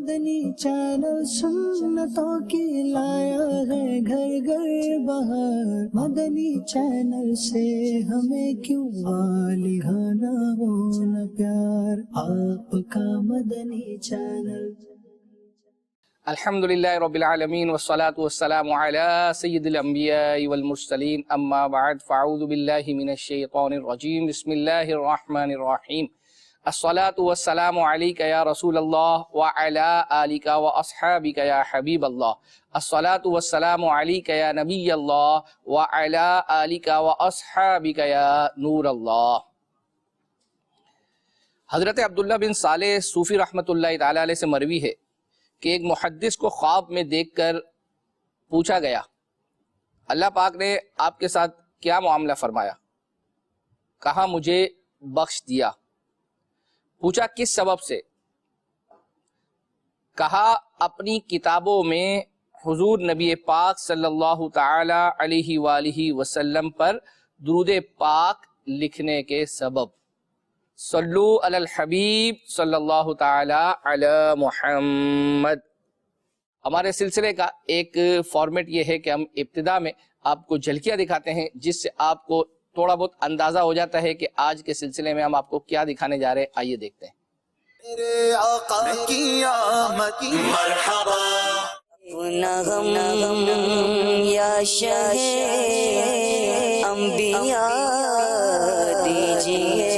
مدنی channel سنتوں کی لایا ہے گھر گھر بہار، مدنی چینل سے ہمیں کیوں والہانہ ہونا پیار، آپ کا مدنی چینل۔ الحمدللہ رب العالمین والصلاة والسلام علی سید الانبیاء والمرسلین، اما بعد فاعوذ باللہ من الشیطان الرجیم، بسم اللہ الرحمن الرحیم۔ الصلاة والسلام علیک یا رسول اللہ وعلی آلک واصحابک یا حبیب اللہ، الصلاة والسلام علیک یا نبی اللہ وعلی آلک واصحابک یا نور اللہ۔ حضرت عبداللہ بن صالح صوفی رحمۃ اللہ تعالی علیہ سے مروی ہے کہ ایک محدث کو خواب میں دیکھ کر پوچھا گیا، اللہ پاک نے آپ کے ساتھ کیا معاملہ فرمایا؟ کہا مجھے بخش دیا۔ پوچھا کس سبب سے؟ کہا اپنی کتابوں میں حضور نبی پاک صلی اللہ تعالی علیہ وآلہ وسلم پر درود پاک لکھنے کے سبب۔ صلو علی الحبیب صلی اللہ تعالی علی محمد۔ ہمارے سلسلے کا ایک فارمیٹ یہ ہے کہ ہم ابتدا میں آپ کو جھلکیاں دکھاتے ہیں، جس سے آپ کو تھوڑا بہت اندازہ ہو جاتا ہے کہ آج کے سلسلے میں ہم آپ کو کیا دکھانے جا رہے ہیں۔ آئیے دیکھتے ہیں۔ میرے آقا کی آمد مرحبا، نغم یا شہ انبیاء دیجئے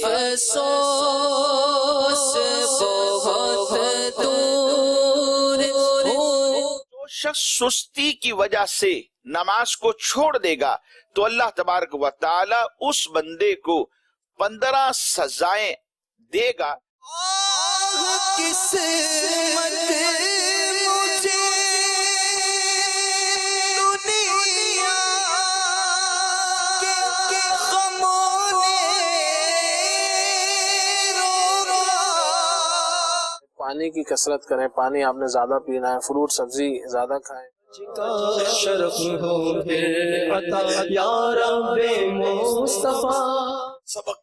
افسوس بہت دور جو شخص سستی کی وجہ سے نماز کو چھوڑ دے گا تو اللہ تبارک و تعالی اس بندے کو 15 سزائیں دے گا۔ قسمت مجھے دنیا کے غموں نے روکا۔ پانی کی کثرت کریں، پانی آپ نے زیادہ پینا ہے، فروٹ سبزی زیادہ کھائیں۔ شرف ہو پھر عطا یا رب مصطفیٰ۔ سبق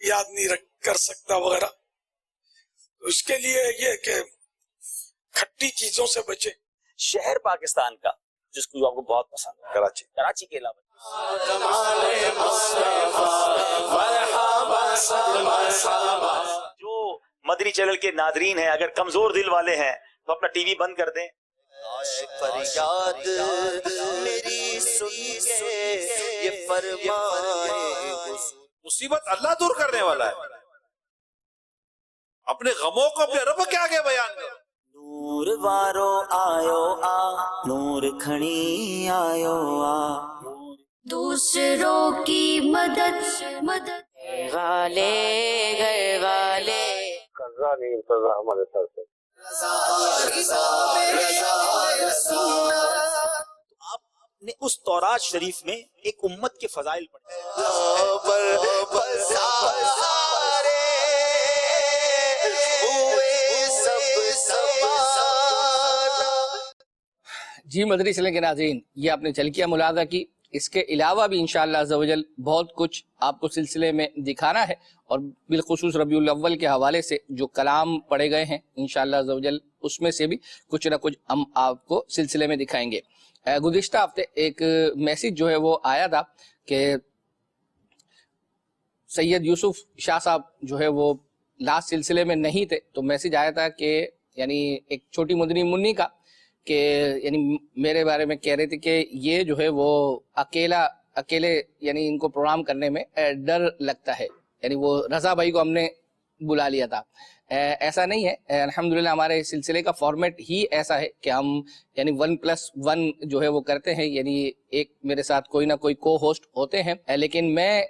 یاد نہیں کر سکتا وغیرہ، اس کے لیے یہ کہ کھٹی چیزوں سے بچے۔ شہر پاکستان کا جس کو آپ کو بہت پسند ہے، کراچی کے علاوہ جو مدنی چینل کے ناظرین ہیں، اگر کمزور دل والے ہیں تو اپنا ٹی وی بند کر دیں۔ فریاد میری سن کے یہ فرمائے، مصیبت اللہ دور کرنے والا ہے، اپنے غموں کو اپنے رب کے آگے بیان کرو۔ نور وارو آیو آ، نور کھڑی آیو آ، دوسروں کی مدد والے گھر والے قرضہ نہیں اترا ہمارے سر سے۔ آپ نے اس تورات شریف میں ایک امت کے فضائل پڑھے۔ جی مدنی چینل کے ناظرین، یہ آپ نے جھلکیاں ملاحظہ کی۔ اس کے علاوہ بھی انشاءاللہ عز و جل بہت کچھ آپ کو سلسلے میں دکھانا ہے، اور بالخصوص ربیع الاول کے حوالے سے جو کلام پڑھے گئے ہیں انشاءاللہ عز و جل اس میں سے بھی کچھ نہ کچھ ہم آپ کو سلسلے میں دکھائیں گے۔ گزشتہ ہفتے ایک میسیج جو ہے وہ آیا تھا کہ سید یوسف شاہ صاحب جو ہے وہ لاسٹ سلسلے میں نہیں تھے، تو میسیج آیا تھا کہ یعنی ایک چھوٹی مدنی منی کا، کہ یعنی میرے بارے میں کہہ رہے تھے کہ یہ جو ہے وہ اکیلے یعنی ان کو پروگرام کرنے میں ڈر لگتا ہے، یعنی وہ رضا بھائی کو ہم نے بلا لیا تھا۔ ایسا نہیں ہے، الحمدللہ ہمارے سلسلے کا فارمیٹ ہی ایسا ہے کہ ہم یعنی 1+1 جو ہے وہ کرتے ہیں، یعنی ایک میرے ساتھ کوئی نہ کوئی کو ہوسٹ ہوتے ہیں، لیکن میں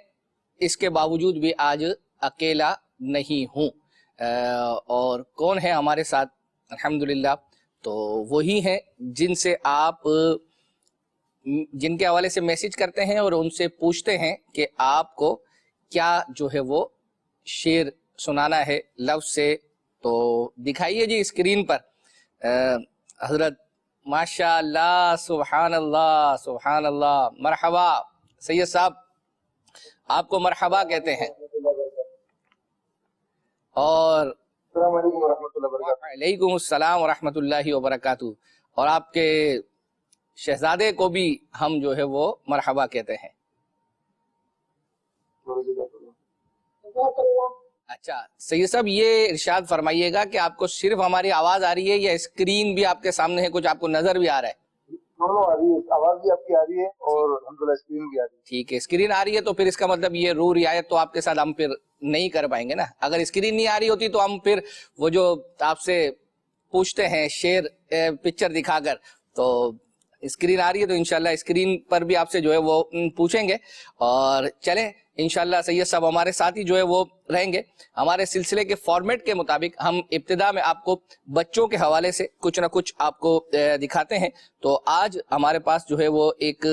اس کے باوجود بھی آج اکیلا نہیں ہوں۔ اور کون ہے ہمارے ساتھ؟ الحمدللہ تو وہی ہیں جن سے آپ جن کے حوالے سے میسیج کرتے ہیں اور ان سے پوچھتے ہیں کہ آپ کو کیا جو ہے وہ شعر سنانا ہے لفظ سے، تو دکھائیے جی اسکرین پر۔ حضرت ماشاء اللہ، سبحان اللہ، سبحان اللہ، مرحبا سید صاحب، آپ کو مرحبا کہتے ہیں۔ اور وعلیکم السلام ورحمۃ اللہ وبرکاتہ. اور آپ کے شہزادے کو بھی ہم جو ہے وہ مرحبا کہتے ہیں. اچھا سید صاحب یہ ارشاد فرمائیے گا کہ آپ کو صرف ہماری آواز آ رہی ہے یا اسکرین بھی آپ کے سامنے ہے, کچھ آپ کو نظر بھی آ رہا ہے؟ آواز بھی آپ کی آ رہی ہے اور الحمدللہ اسکرین بھی آ رہی ہے. ٹھیک ہے, اسکرین آ رہی ہے تو پھر اس کا مطلب یہ رو رعایت تو آپ کے ساتھ ہم پھر نہیں کر پائیں گے نا. اگر اسکرین نہیں آ رہی ہوتی تو ہم پھر وہ جو آپ سے پوچھتے ہیں شعر پکچر دکھا کر, تو اسکرین آ رہی ہے تو انشاءاللہ اسکرین پر بھی آپ سے جو ہے وہ پوچھیں گے. اور چلیں انشاءاللہ سید صاحب ہمارے ساتھ ہی جو ہے وہ رہیں گے. ہمارے سلسلے کے فارمیٹ کے مطابق ہم ابتدا میں آپ کو بچوں کے حوالے سے کچھ نہ کچھ آپ کو دکھاتے ہیں. تو آج ہمارے پاس جو ہے وہ ایک,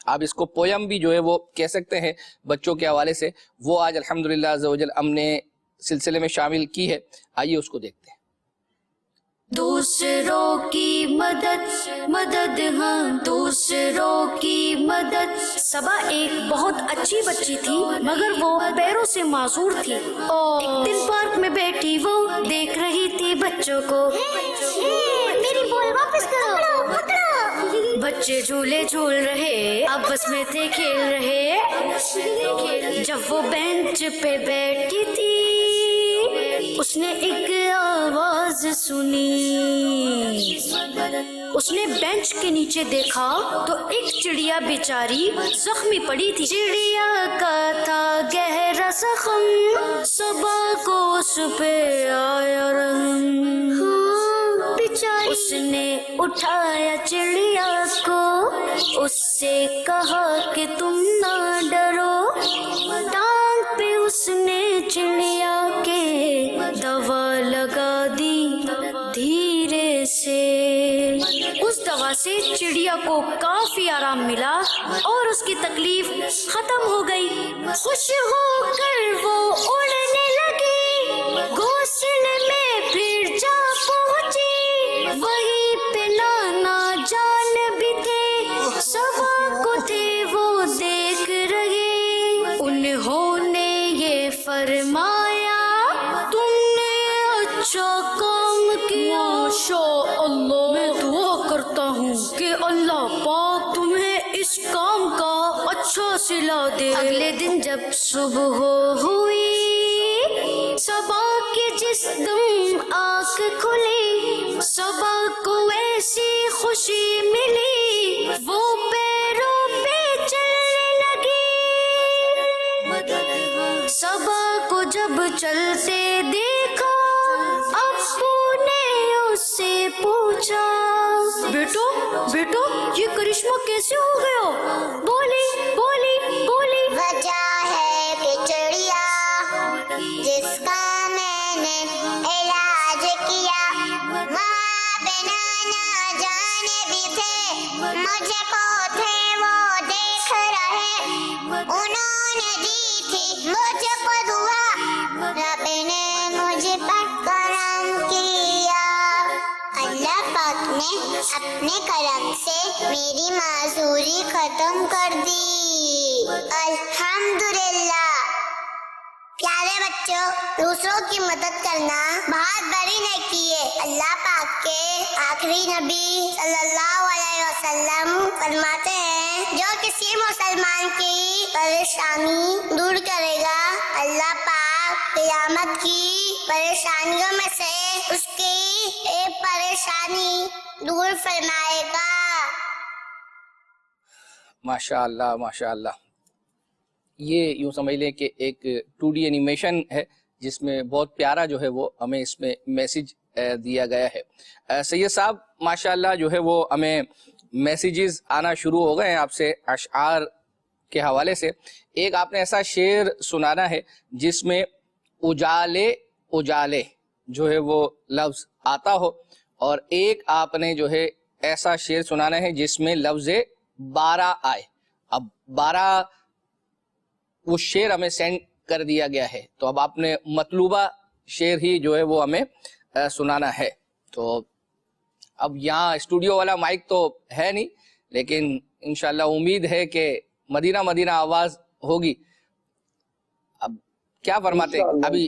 آپ اس کو پویم بھی جو ہے وہ کہہ سکتے ہیں بچوں کے حوالے سے, وہ آج الحمدللہ عز و جل ہم نے سلسلے میں شامل کی ہے. آئیے اس کو دیکھتے ہیں. دوسروں کی مدد ہاں دوسروں کی مدد. صبا ایک بہت اچھی بچی تھی مگر وہ پیروں سے معذور تھی. ایک دن پارک میں بیٹھی وہ دیکھ رہی تھی بچوں کو. میری بال واپس کرو. بچے جھولے جھول رہے آپس میں تھے کھیل رہے. جب وہ بینچ پہ بیٹھی تھی اس نے ایک آواز سنی. اس نے بینچ کے نیچے دیکھا تو ایک چڑیا بیچاری زخمی پڑی تھی. چڑیا کا تھا گہرا زخم, صبا کو اس پہ آیا رحم. اس نے اٹھایا چڑیا کو, اس سے کہا کہ تم نہ ڈرو. ٹانگ پہ اس نے چڑیا کے دوا لگا دی دھیرے سے. اس دوا سے چڑیا کو کافی آرام ملا اور اس کی تکلیف ختم ہو گئی. خوش ہو کر وہ اڑنے لگی, گھونسلے میں پھر جا پہنچی. وہیں پہ نانا جان بھی تھے, صبا کو تھے وہ دیکھ رہے. انہوں نے یہ فرمایا تم نے اچھا کام کیا. ماشاء اللہ, میں دعا کرتا ہوں کہ اللہ پاک تمہیں اس کام کا اچھا صلہ دے. اگلے دن جب صبح ہوئی صبا کے جسم آنکھ کھلی, صبا کو ایسی خوشی ملی وہ پیروں پہ چلنے لگی. صبا کو جب چلتے دیکھا ابو نے اس سے پوچھا, بیٹو یہ کرشمہ کیسے ہو گیا؟ بولی وجہ ہے کہ چڑیا جس کا میں نے علاج کیا, ماں بنا نہ جانے بھی تھے, مجھے کو تھے وہ دیکھ رہے. انہوں نے دی تھی مجھے کو دعا, رب نے مجھے پر کرم کیا. اللہ پاک نے اپنے کرم سے میری معذوری ختم کر دی. الحمدللہ. پیارے بچوں, دوسروں کی مدد کرنا بہت بڑی نیکی ہے. اللہ پاک کے آخری نبی صلی اللہ علیہ وسلم فرماتے ہیں جو کسی مسلمان کی پریشانی دور کرے گا اللہ پاک قیامت کی پریشانیوں میں سے اس کی ایک پریشانی دور فرمائے گا. ماشاءاللہ ماشاءاللہ. یہ یوں سمجھ لیں کہ ایک 2D اینیمیشن ہے جس میں بہت پیارا جو ہے وہ ہمیں اس میں میسیج دیا گیا ہے. سید صاحب ماشاءاللہ جو ہے وہ ہمیں میسیجز آنا شروع ہو گئے ہیں آپ سے اشعار کے حوالے سے. ایک آپ نے ایسا شعر سنانا ہے جس میں اجالے جو ہے وہ لفظ آتا ہو, اور ایک آپ نے جو ہے ایسا شعر سنانا ہے جس میں لفظ 12 آئے. اب 12 وہ شعر ہمیں سینڈ کر دیا گیا ہے, تو اب آپ نے مطلوبہ شعر ہی جو ہے وہ ہمیں سنانا ہے. تو اب یہاں اسٹوڈیو والا مائک تو ہے نہیں, لیکن انشاءاللہ امید ہے کہ مدینہ آواز ہوگی. اب کیا فرماتے ہیں, ابھی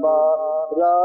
12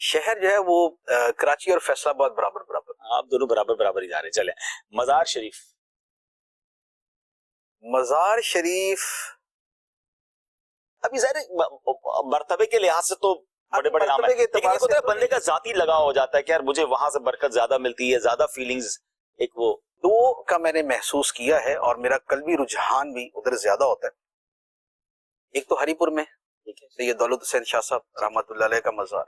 شہر جو ہے وہ کراچی اور فیصل آباد برابر برابر. آپ دونوں برابر برابر ہی جا رہے ہیں. چلیں مزار شریف. مزار شریف ابھی ظاہر مرتبے کے لحاظ سے تو بڑے بڑے نام ہیں, لیکن ایک ہوتا ہے بندے کا ذاتی لگاؤ ہو جاتا ہے کہ یار مجھے وہاں سے برکت زیادہ ملتی ہے, زیادہ فیلنگز ایک وہ دو کا میں نے محسوس کیا ہے, اور میرا قلبی رجحان بھی ادھر زیادہ ہوتا ہے. ایک تو ہری پور میں سید دولت حسین شاہ صاحب رحمۃ اللہ علیہ کا مزار,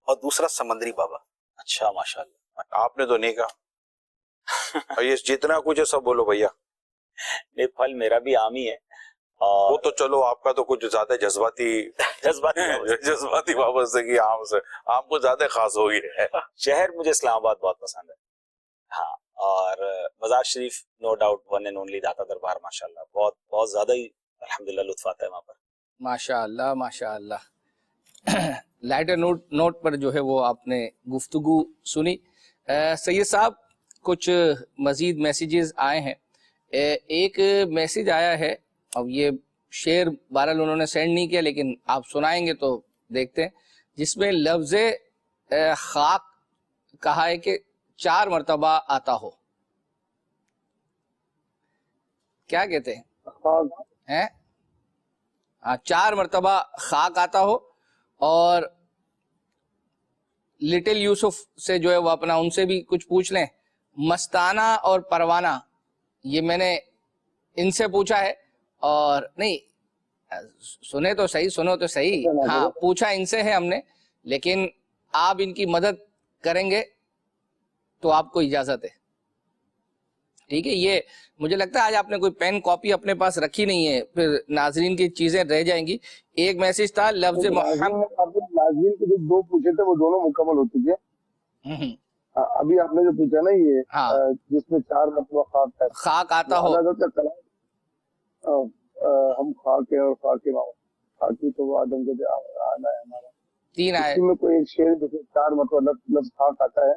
اور دوسرا سمندری بابا. اچھا ماشاءاللہ, آپ نے تو نہیں کہا. یہ جتنا کچھ ہے سب بولو بھیا. یہ پھل میرا بھی عام ہی ہے. وہ تو چلو آپ کا تو کچھ زیادہ جذباتی وابستگی عام سے, آپ کو زیادہ خاص ہوگی. شہر مجھے اسلام آباد بہت پسند ہے. ہاں, اور مزار شریف no doubt one and only Data Darbar ماشاءاللہ بہت بہت زیادہ ہی الحمدللہ لطف آتا ہے وہاں پر. ماشاءاللہ ماشاءاللہ. لائٹر نوٹ پر جو ہے وہ آپ نے گفتگو سنی. سید صاحب کچھ مزید میسیجز آئے ہیں. ایک میسیج آیا ہے, اب یہ شعر بہرحال انہوں نے سینڈ نہیں کیا لیکن آپ سنائیں گے تو دیکھتے ہیں, جس میں لفظ خاک کہا ہے کہ 4 مرتبہ آتا ہو. کیا کہتے ہیں؟ 4 مرتبہ خاک آتا ہو, اور لٹل یوسف سے جو ہے وہ اپنا ان سے بھی کچھ پوچھ لیں. مستانہ اور پروانہ یہ میں نے ان سے پوچھا ہے, اور نہیں سنو تو صحیح. ہاں پوچھا ان سے ہے ہم نے, لیکن آپ ان کی مدد کریں گے تو آپ کو اجازت ہے. ٹھیک ہے, یہ مجھے لگتا ہے آج آپ نے کوئی پین کاپی اپنے پاس رکھی نہیں ہے, پھر ناظرین کی چیزیں رہ جائیں گی. ایک میسج تھا لفظ محمد. ناظرین کے جو 2 پوچھے تھے وہ دونوں مکمل ہو چکے. ابھی آپ نے جو پوچھا نا یہ جس میں 4 مرتبہ خاک آتا ہو, ہم خاک ہیں اور خاک خاکی تو وہ آدم کے آنا ہے ہمارا. 3 آئے میں کوئی ایک شعر جیسے 4 مرتبہ لفظ خاک آتا ہے.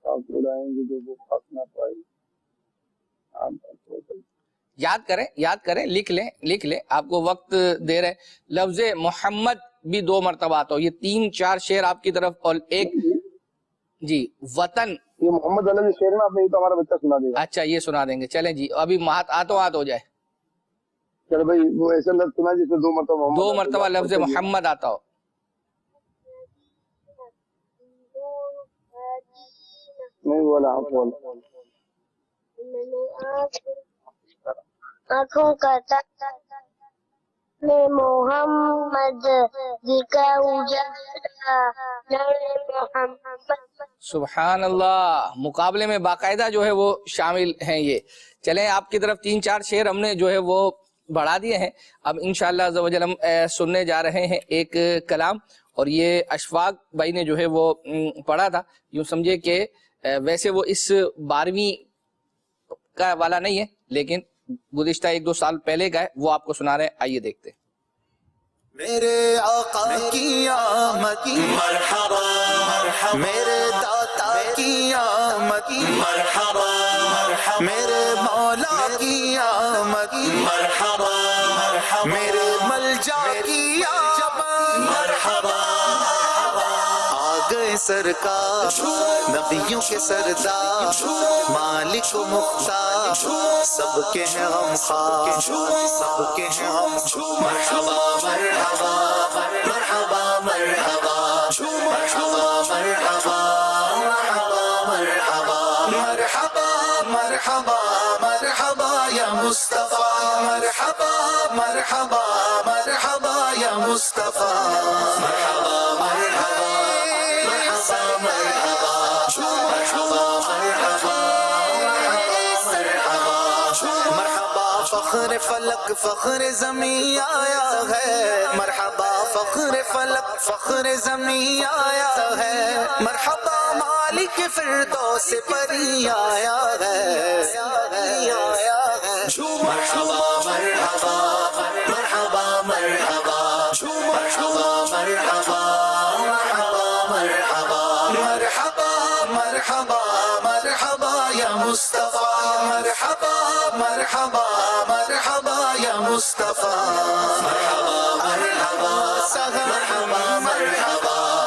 خاک اڑائیں گے جو وہ خاک نہ پائی. یاد کریں لکھ لیں آپ کو وقت دے رہے. لفظ محمد بھی 2 مرتبہ آتا ہو. یہ 3-4 شعر آپ کی طرف, اور ایک جی وطن. یہ محمد علی شعر نا, آپ نے تو ہمارا بچہ سنا دے گا. اچھا یہ سنا دیں گے. چلیں جی, ابھی ہاتھ ہو جائے. چلو بھائی وہ ایسا لفظ سنا جس میں 2 مرتبہ لفظ محمد آتا ہو. نہیں بولا آنکھوں کا میں محمد سبحان اللہ. مقابلے میں باقاعدہ جو ہے وہ شامل ہیں یہ. چلیں آپ کی طرف 3-4 شعر ہم نے جو ہے وہ بڑھا دیے ہیں. اب انشاءاللہ عز و جل ہم سننے جا رہے ہیں ایک کلام, اور یہ اشفاق بھائی نے جو ہے وہ پڑھا تھا. یوں سمجھے کہ ویسے وہ اس 12ویں کا والا نہیں ہے, لیکن گزشتہ 1-2 سال پہلے کا ہے, وہ آپ کو سنا رہے ہیں. آئیے دیکھتے ہیں. میرے آقا کی آمد مرحبا مرحبا, میرے داتا کی آمد مرحبا مرحبا, میرے مولا کی آمد مرحبا مرحبا, میرے ملجا کی آمد مرحبا. سرکار نبیوں کے سردار, مالک و مختار, سب کے ہیں ہم خواہ, سب کے ہیں ہم. مرحبا مرحبا مرحبا مرحبا مرحبا مرحبا مرحبا مرحبا مرحبا مرحبا یا مصطفیٰ. مرحبا مرحبا مرحبا یا مصطفیٰ. مرحبا مرحبا فخر فلک فخر زمین آیا ہے. مرحبا فخر فلک فخر زمین آیا ہے. مرحبا مالک فردوس پری آیا ہے. مرحبا مرحبا مرحبا مرحبا مرحبا مرحبا مرحبا مرحبا مرحبا مرحبا یا مصطفیٰ. مرحبا مرحبا مرحبا یا مصطفیٰ. مرحبا مرحبا مرحبا مرحبا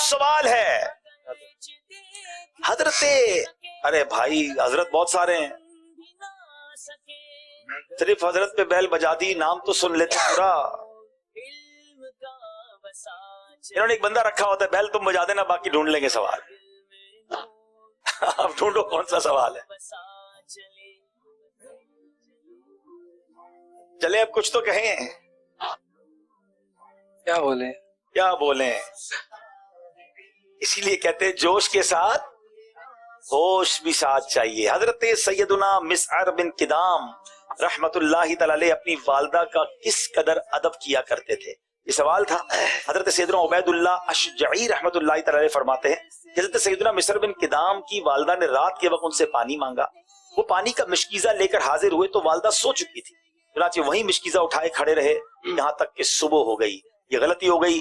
سوال ہے حضرت، ارے بھائی حضرت بہت سارے ہیں، صرف حضرت پہ بیل بجا دی، نام تو سن لیتے پورا. انہوں نے ایک بندہ رکھا ہوتا ہے، بیل تم بجا دینا باقی ڈھونڈ لیں گے سوال. اب ڈھونڈو کون سا سوال ہے. چلے اب کچھ تو کہیں. کیا بولیں. اسی لیے کہتے ہیں جوش کے ساتھ ہوش بھی ساتھ چاہیے. حضرت سیدنا مسعر بن کدام رحمت اللہ تعالی علیہ اپنی والدہ کا کس قدر ادب کیا کرتے تھے، یہ سوال تھا. حضرت سیدنا عبید اللہ اشجعی رحمت اللہ تعالی علیہ فرماتے ہیں حضرت سیدنا مسعر بن کدام کی والدہ نے رات کے وقت ان سے پانی مانگا. وہ پانی کا مشکیزہ لے کر حاضر ہوئے تو والدہ سو چکی تھی. چنانچہ وہیں مشکیزہ اٹھائے کھڑے رہے یہاں تک کہ صبح ہو گئی. یہ غلطی ہو گئی.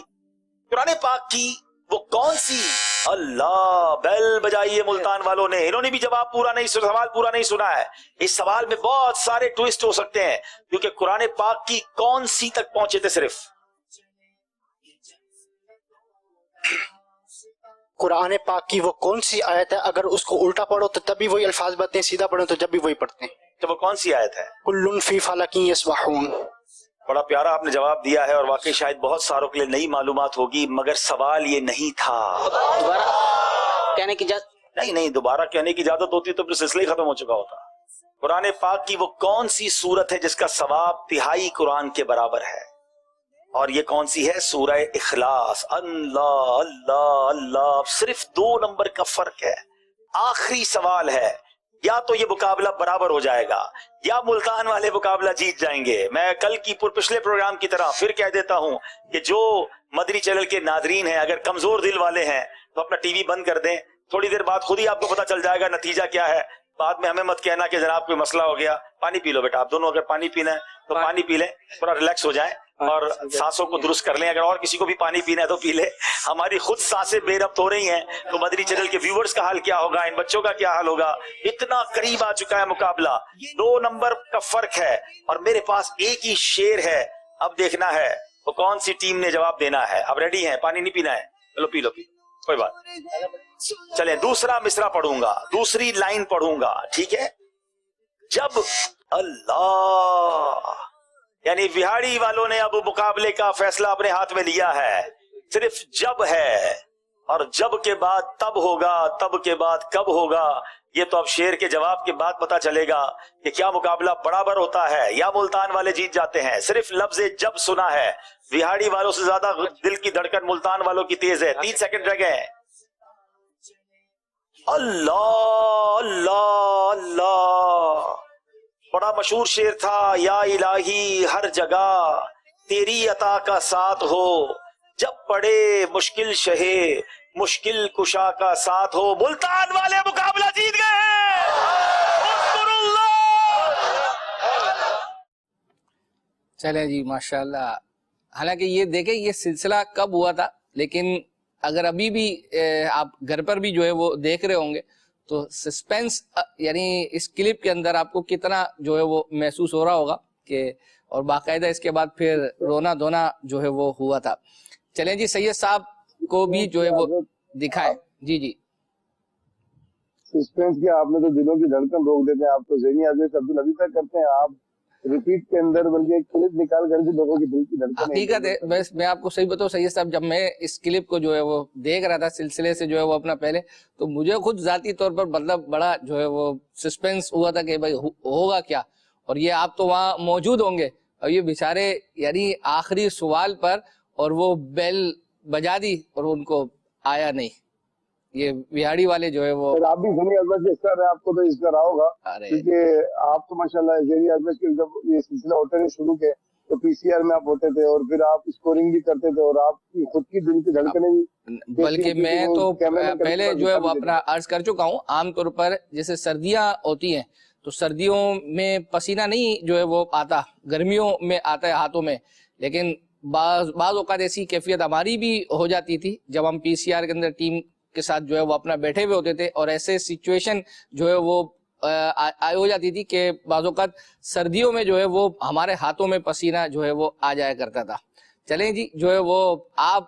قرآن پاک کی وہ کون سی، اللہ بیل بجائیے ملتان والوں نے، انہوں نے بھی جواب پورا نہیں سنا، سوال پورا نہیں سنا ہے. اس سوال میں بہت سارے ٹویسٹ ہو سکتے ہیں کیونکہ قرآن پاک کی کون سی تک پہنچے تھے. صرف قرآن پاک کی وہ کون سی آیت ہے، اگر اس کو الٹا پڑھو تو تب بھی وہی الفاظ بنتے ہیں، سیدھا پڑھو تو جب بھی وہی پڑھتے ہیں. تو وہ کون سی آیت ہے؟ کل فی فلک یسبحون. بڑا پیارا آپ نے جواب دیا ہے اور واقعی شاید بہت ساروں کے لیے نئی معلومات ہوگی، مگر سوال یہ نہیں تھا. دوبارہ کہنے کی اجازت نہیں، دوبارہ کہنے کی اجازت ہوتی تو پھر سلسلہ ہی ختم ہو چکا ہوتا. قرآن پاک کی وہ کون سی سورت ہے جس کا ثواب تہائی قرآن کے برابر ہے، اور یہ کون سی ہے؟ سورہ اخلاص. اللہ اللہ اللہ، صرف 2 نمبر کا فرق ہے. آخری سوال ہے، یا تو یہ مقابلہ برابر ہو جائے گا یا ملتان والے مقابلہ جیت جائیں گے. میں کل کی پچھلے پروگرام کی طرح پھر کہہ دیتا ہوں کہ جو مدنی چینل کے ناظرین ہیں اگر کمزور دل والے ہیں تو اپنا ٹی وی بند کر دیں. تھوڑی دیر بعد خود ہی آپ کو پتا چل جائے گا نتیجہ کیا ہے. بعد میں ہمیں مت کہنا کہ جناب کوئی مسئلہ ہو گیا. پانی پی لو بیٹا، آپ دونوں اگر پانی پینا ہے تو پانی پی لیں، تھوڑا ریلیکس ہو جائیں اور سانسوں کو درست کر لیں. اگر اور کسی کو بھی پانی پینا ہے تو پی لے. ہماری خود سانسیں بے ربط ہو رہی ہیں تو مدنی چینل کے ویورز کا حال کیا ہوگا، ان بچوں کا کیا حال ہوگا. اتنا قریب آ چکا ہے مقابلہ، 2 نمبر کا فرق ہے اور میرے پاس ایک ہی شیر ہے. اب دیکھنا ہے وہ کون سی ٹیم نے جواب دینا ہے. اب ریڈی ہیں؟ پانی نہیں پینا ہے؟ چلو پی لو کوئی بات. چلیں دوسرا مصرع پڑھوں گا، دوسری لائن پڑھوں گا، ٹھیک ہے. جب اللہ، یعنی وہاڑی والوں نے اب مقابلے کا فیصلہ اپنے ہاتھ میں لیا ہے. صرف جب ہے اور جب کے بعد تب ہوگا، تب کے بعد کب ہوگا یہ تو اب شیر کے جواب کے بعد پتا چلے گا کہ کیا مقابلہ برابر ہوتا ہے یا ملتان والے جیت جاتے ہیں. صرف لفظ جب سنا ہے. وہاڑی والوں سے زیادہ دل کی دھڑکن ملتان والوں کی تیز ہے. 3 سیکنڈ رہ گئے. اللہ اللہ اللہ، بڑا مشہور شعر تھا، یا الہی ہر جگہ تیری عطا کا ساتھ ہو، جب پڑے مشکل شہے مشکل کشا کا ساتھ ہو. ملتان والے مقابلہ جیت گئے. چلیں جی ماشاءاللہ. حالانکہ یہ دیکھیں یہ سلسلہ کب ہوا تھا، لیکن اگر ابھی بھی آپ گھر پر بھی جو ہے وہ دیکھ رہے ہوں گے تو سسپینس یعنی اس کلپ کے اندر آپ کو کتنا جو ہے وہ محسوس ہو رہا ہوگا کہ، اور باقاعدہ اس کے بعد پھر رونا دھونا جو ہے وہ ہوا تھا. چلیں جی سید صاحب کو بھی جو ہے وہ دکھائیں. جی سسپینس کیا، آپ نے تو دلوں کی دھڑکن روک دیتے ہیں. آپ تو ذہنی آزمائش ابھی تک کرتے ہیں. آپ ریپیٹ کے اندر بلکہ ایک کلپ نکال کر کے لوگوں کی دل کی دھڑکن. حقیقت ہے، بس میں آپ کو صحیح بتاؤں سید صاحب، جب میں اس کلپ کو جو ہے وہ دیکھ رہا تھا سلسلے سے جو ہے وہ اپنا پہلے، تو مجھے خود ذاتی طور پر مطلب بڑا جو ہے وہ سسپینس ہوا تھا کہ بھائی ہوگا کیا. اور یہ آپ تو وہاں موجود ہوں گے اور یہ بیچارے یعنی آخری سوال پر اور وہ بیل بجا دی اور ان کو آیا نہیں. یہ وہاڑی والے جو ہے وہ آپ بھی ذہنی آزمائش اس طرح آپ کو تو اس طرح ہوگا کیونکہ آپ تو ماشاءاللہ ذہنی آزمائش کے جب یہ سلسلہ ہوتے تھے شروع کے تو پی سی آر میں آپ ہوتے تھے اور پھر آپ اسکورنگ بھی کرتے تھے اور آپ کی خود کی دل کی دھڑکنیں بھی. بلکہ میں تو پہلے جو ہے وہ اپنا عرض کر چکا ہوں، عام طور پر جیسے سردیاں ہوتی ہیں تو سردیوں میں پسینہ نہیں جو ہے وہ آتا، گرمیوں میں آتا ہے ہاتھوں میں. لیکن بعض اوقات ایسی کیفیت ہماری بھی ہو جاتی تھی جب ہم پی سی آر کے اندر ٹیم کے ساتھ جو ہے وہ اپنا بیٹھے ہوئے ہوتے تھے اور ایسے سچویشن جو ہے وہ ہو جاتی تھی کہ بعض اوقات سردیوں میں جو ہے وہ ہمارے ہاتھوں میں پسینہ جو ہے وہ آ جایا کرتا تھا. چلیں جی جو ہے وہ آپ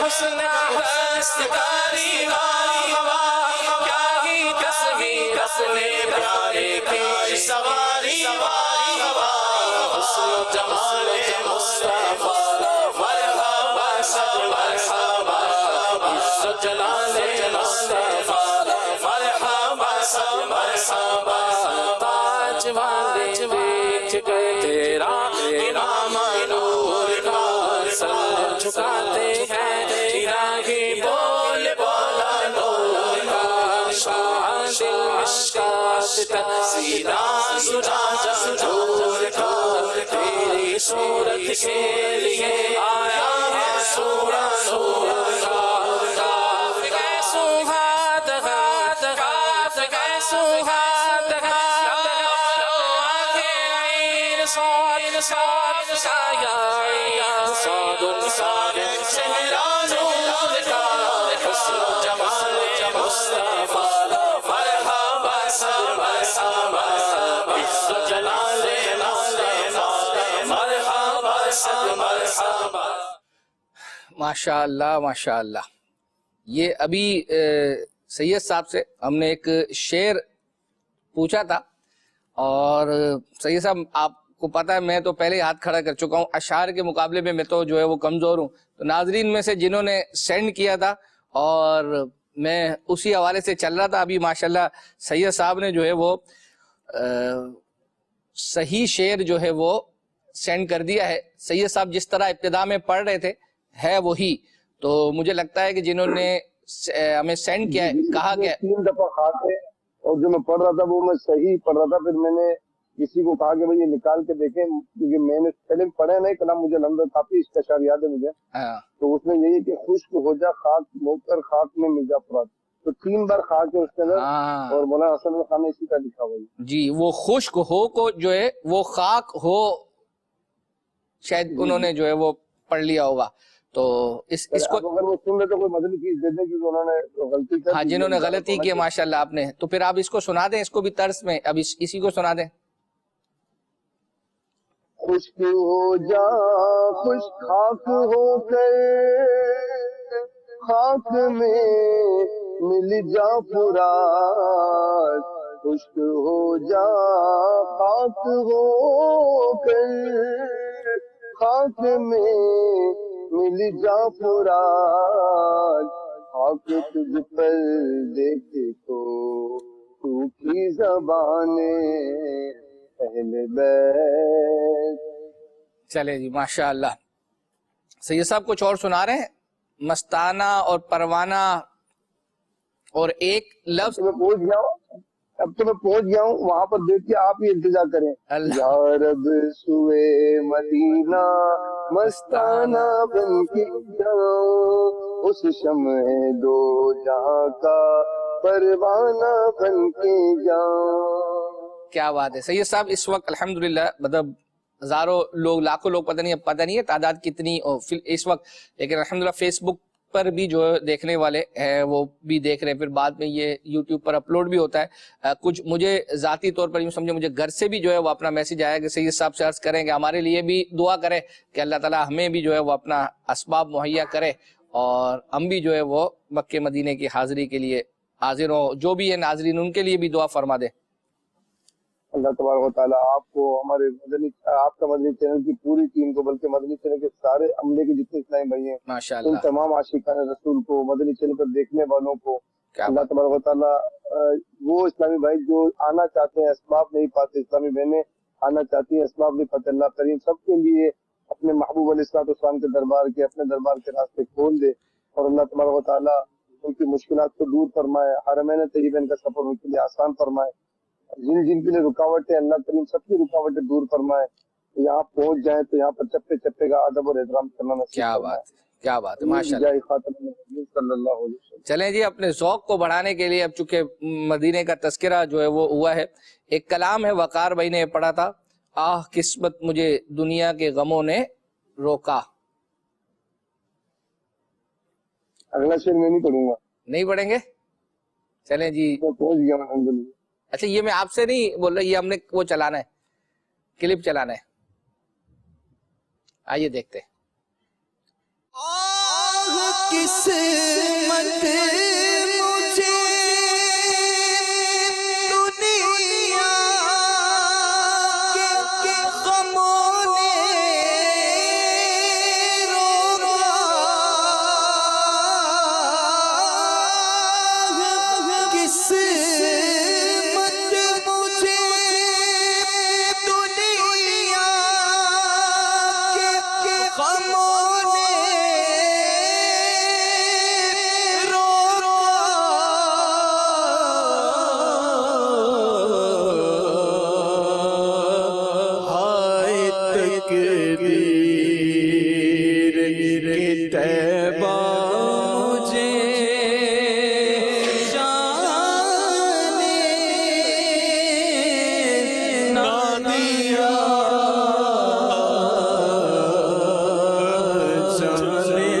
حسن دستکاری واہ واہ کیا ہی تصویر اپنے پیارے کی سواری واہ واہ حسن و جمال مصطفیٰ مرحبا سب مرحبا عزت و جلال مصطفیٰ مرحبا سب مرحبا تاج والے دیکھ گئے تیرا امام نور کا سر جھکاتے ہیں الہی بول بولا نور کا شاہ دل مشکات سیدھا سنا نور کا تیری صورت کے لیے آیا ہے سورہ نور کا کیسو ہاتھ ہاتھ ہاتھ کیسو ہاتھ ہاتھ آنکھیں عین صاد صاد سایہ صاد صاد چہرہ نور کا حسن و جمال مصطفیٰ مرحبا سب مرحبا عزت و جلال مصطفیٰ مرحبا سب مرحبا. ماشاء اللہ ماشاء اللہ. یہ ابھی سید صاحب سے ہم نے ایک شعر پوچھا تھا اور سید صاحب آپ کو پتہ ہے میں تو پہلے ہاتھ کھڑا کر چکا ہوں، اشعار کے مقابلے میں میں تو جو ہے وہ کمزور ہوں. تو ناظرین میں سے جنہوں نے سینڈ کیا تھا اور میں اسی حوالے سے چل رہا تھا، ابھی ماشاءاللہ سید صاحب نے جو ہے وہ صحیح شعر جو ہے وہ سینڈ کر دیا ہے. سید صاحب جس طرح ابتدا میں پڑھ رہے تھے ہے وہی. تو مجھے لگتا ہے کہ جنہوں نے ہمیں سینڈ کیا ہے کہا کہ 3 دفعہ خاک ہے اور جو میں پڑھ رہا تھا وہ میں صحیح پڑھ رہا تھا. پھر میں نے کسی کو کہا کہ بھئی یہ نکال کے دیکھیں کیونکہ میں نے پہلے پڑھے نہیں کلام مجھے لمبا کافی اس کا شعر یاد ہے مجھے. تو اس میں یہی کہ خشک ہو جا خاک ہو کر خاک میں مل جا فرات. تو 3 بار خاک ہے اس کے اندر اور مولانا حسن خان نے اسی کا لکھا ہوا ہے جی. وہ خشک ہو کو جو ہے وہ خاک ہو شاید انہوں نے جو ہے وہ پڑھ لیا ہوگا. تو اس کو اگر وہ سن لے تو کوئی مدنی چیز دے دیں کیونکہ انہوں نے غلطی کی. ہاں جنہوں نے غلطی کی ماشاءاللہ آپ نے. تو پھر آپ اس کو سنا دیں، اس کو بھی طرز میں اب اسی کو سنا دیں. خشک ہو جا خشک خاک ہو کر خاک میں مل جا فرات. خشک ہو جا خاک ہو کر خاک میں مل جا فرات. خاک تجھ پر دیکھے تو کی زبانیں پہلے بیت. چلے جی ماشاءاللہ. سید صاحب کچھ اور سنا رہے ہیں؟ مستانہ اور پروانہ اور ایک لفظ میں پہنچ گیا ہوں، اب تو میں پہنچ گیا ہوں وہاں پر دیکھیے آپ ہی انتظار کریں. یا رب سوئے مدینہ مستانہ بن کے جاؤں اس شمع دو جہاں کا پروانہ بن کے جاؤں. کیا بات ہے سید صاحب. اس وقت الحمدللہ مطلب ہزاروں لوگ لاکھوں لوگ پتہ نہیں ہے تعداد کتنی اس وقت، لیکن الحمدللہ فیس بک پر بھی جو دیکھنے والے ہیں وہ بھی دیکھ رہے ہیں. پھر بعد میں یہ یوٹیوب پر اپلوڈ بھی ہوتا ہے. کچھ مجھے ذاتی طور پر یوں سمجھے مجھے گھر سے بھی جو ہے وہ اپنا میسج آیا کہ سید صاحب سے عرض کریں کہ ہمارے لیے بھی دعا کرے کہ اللہ تعالیٰ ہمیں بھی جو ہے وہ اپنا اسباب مہیا کرے اور ہم بھی جو ہے وہ مکہ مدینے کی حاضری کے لیے حاضر ہوں. جو بھی ہے ناظرین ان کے لیے بھی دعا فرما دے. اللہ تبارک و تعالیٰ آپ کو ہمارے مدنی آپ کا مدنی چینل کی پوری ٹیم کو بلکہ مدنی چینل کے سارے عملے کے جتنے اسلامی بھائی ہیں ماشاءاللہ ان تمام عاشقان رسول کو مدنی چینل پر دیکھنے والوں کو اللہ تبارک و تعالیٰ وہ اسلامی بھائی جو آنا چاہتے ہیں اسباب نہیں پاتے، اسلامی بہنیں آنا چاہتی ہیں اسباب نہیں پاتے، اللہ کریم سب کے لیے اپنے محبوب علیہ الصلوۃ والسلام کے دربار کے اپنے دربار کے راستے کھول دے اور اللہ تبارک و تعالیٰ ان کی مشکلات کو دور فرمائے. حرمین طیبین کا سفر ان کے لیے آسان فرمائے. جن کے لیے رکاوٹیں اللہ کریم سب کی رکاوٹیں دور فرمائے. یہاں پہنچ جائیں تو یہاں پر چپے چپے کا ادب اور احترام کرنا نصیب کیا بات ہے کیا بات ہے ماشاءاللہ. چلیں جی اپنے ذوق کو بڑھانے کے لیے اب چونکہ مدینے کا تذکرہ جو ہے وہ ہوا ہے، ایک کلام ہے وقار بھائی نے پڑھا تھا، آہ قسمت مجھے دنیا کے غموں نے روکا. اگلا شعر میں نہیں پڑھوں گا. نہیں پڑھیں گے؟ چلیں جی پہنچ گیا الحمدللہ. اچھا یہ میں آپ سے نہیں بول رہا، یہ ہم نے وہ چلانا ہے کلپ چلانا ہے. آئیے دیکھتے ہیں. قسمت مجھے دنیا کے غموں نے روکا، قسمت مجھے دنیا کے غموں نے ہائے تقدیر کی طیبہ مجھے جانے نہ دیا، جانے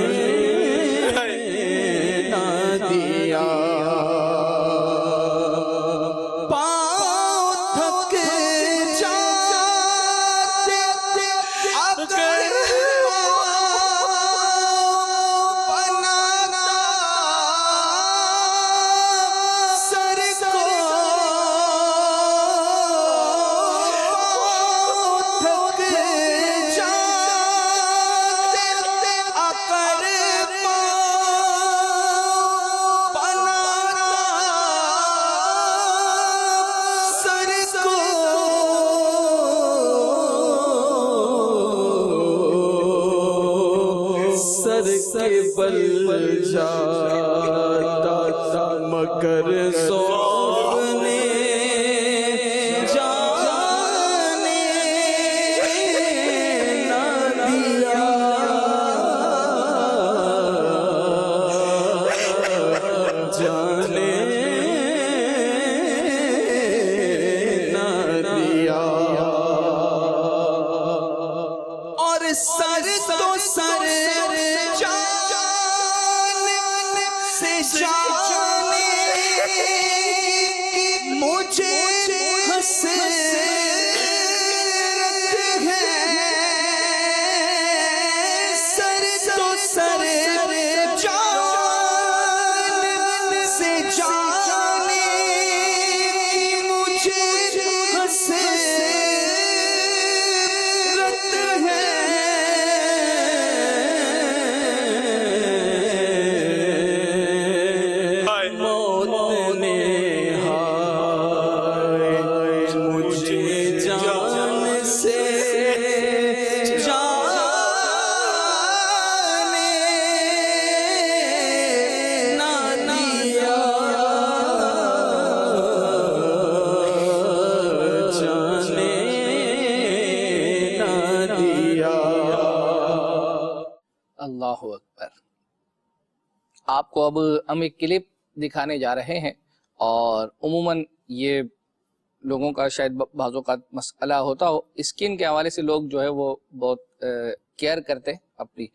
نہ دیا، پاؤں تھک جاتے اگر بناتا سر کو، پاؤں تھک جاتے اگر بناتا سر کو، سر کے بل جاتا مگر ذوق نے جانے نہ دیا، جانے نہ دیا، اور سر تو سر جان سے جانے مجھے حسرت ہے، سر تو سر جان سے جانے مجھے حسرت ہے، موت نے ہائے مجھے جان سے جانے نہ دیا، جانے نہ دیا۔ اللہ اکبر۔ آپ کو اب ہم ایک کلپ دکھانے جا رہے ہیں، اور عموماً یہ لوگوں کا شاید بعض اوقات مسئلہ ہوتا ہو، اسکن کے حوالے سے لوگ جو ہے وہ بہت کیئر کرتے ہیں اپنی،